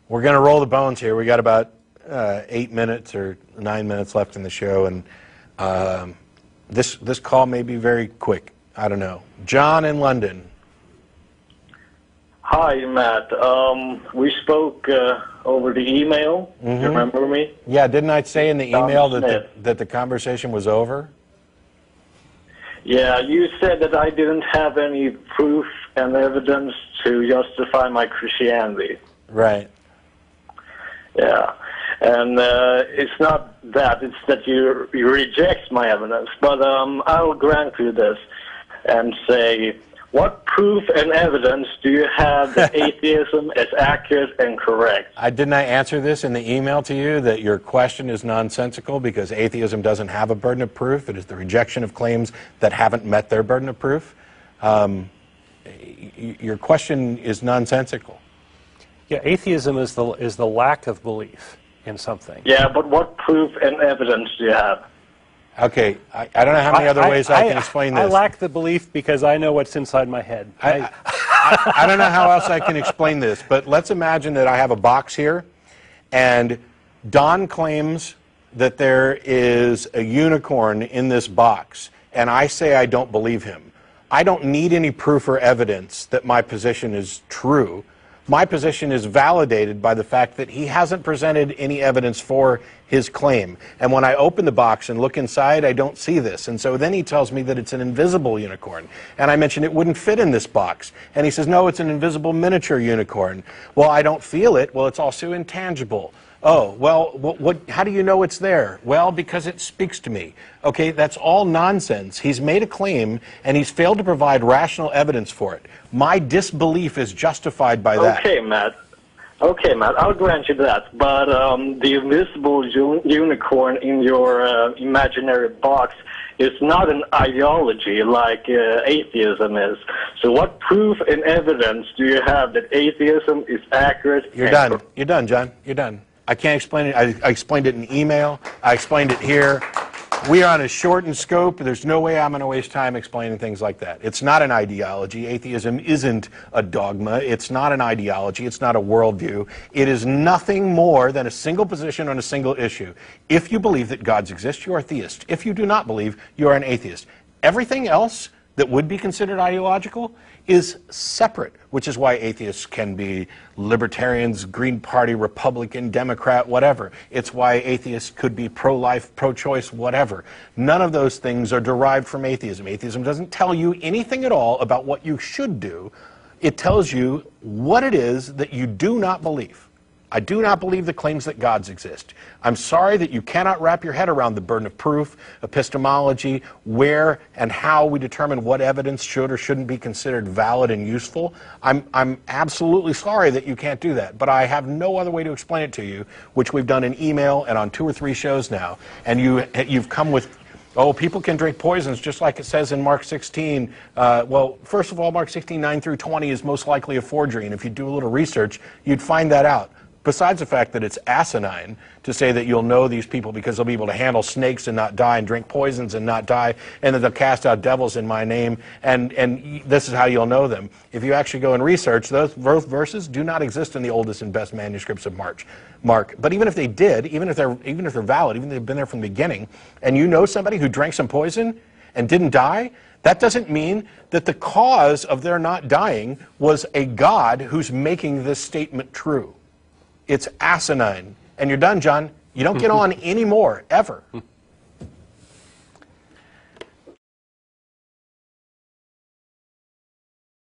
We're going to roll the bones here. We got about 8 minutes or 9 minutes left in the show, and this call may be very quick. I don't know. John in London. Hi, Matt. We spoke over the email. Do you remember me? Yeah, didn't I say in the email that the conversation was over? Yeah, you said that I didn't have any proof and evidence to justify my Christianity. Right. Yeah, and it's not that, it's that you reject my evidence. But I'll grant you this and say, what proof and evidence do you have that atheism is accurate and correct? Didn't I answer this in the email to you, that your question is nonsensical because atheism doesn't have a burden of proof? It is the rejection of claims that haven't met their burden of proof. Your question is nonsensical. Yeah, atheism is the lack of belief in something. Yeah, but what proof and evidence do you have? Okay, I don't know how many other ways I can explain this. I lack the belief because I know what's inside my head. I don't know how else I can explain this, but let's imagine that I have a box here, and Don claims that there is a unicorn in this box, and I say I don't believe him. I don't need any proof or evidence that my position is true. My position is validated by the fact that he hasn't presented any evidence for his claim. And when I open the box and look inside, I don't see this. And so then he tells me that it's an invisible unicorn. And I mentioned it wouldn't fit in this box. And he says, no, it's an invisible miniature unicorn. Well, I don't feel it. Well, it's also intangible. Oh, well, how do you know it's there? Well, because it speaks to me. Okay, that's all nonsense. He's made a claim, and he's failed to provide rational evidence for it. My disbelief is justified by that. Okay, Matt. Okay, Matt, I'll grant you that. But the invisible unicorn in your imaginary box is not an ideology like atheism is. So what proof and evidence do you have that atheism is accurate? You're done. You're done, John. You're done. I can't explain it. I explained it in email. I explained it here. We are on a shortened scope. There's no way I'm going to waste time explaining things like that. It's not an ideology. Atheism isn't a dogma. It's not an ideology. It's not a worldview. It is nothing more than a single position on a single issue. If you believe that gods exist, you are a theist. If you do not believe, you are an atheist. Everything else that would be considered ideological is separate, which is why atheists can be libertarians, Green Party, Republican, Democrat, whatever. It's why atheists could be pro-life, pro-choice, whatever. None of those things are derived from atheism. Atheism doesn't tell you anything at all about what you should do. It tells you what it is that you do not believe. I do not believe the claims that gods exist. I'm sorry that you cannot wrap your head around the burden of proof, epistemology, where and how we determine what evidence should or shouldn't be considered valid and useful. I'm absolutely sorry that you can't do that, but I have no other way to explain it to you, which we've done in email and on 2 or 3 shows now, and you've come with, oh, people can drink poisons, just like it says in Mark 16. Well, first of all, Mark 16, 9 through 20 is most likely a forgery, and if you do a little research, you'd find that out. Besides the fact that it's asinine to say that you'll know these people because they'll be able to handle snakes and not die, and drink poisons and not die, and that they'll cast out devils in my name, and this is how you'll know them. If you actually go and research, those verses do not exist in the oldest and best manuscripts of Mark. But even if they did, even if they're valid, even if they've been there from the beginning, and you know somebody who drank some poison and didn't die, that doesn't mean that the cause of their not dying was a God who's making this statement true. It's asinine. And you're done, John. You don't get on anymore, ever.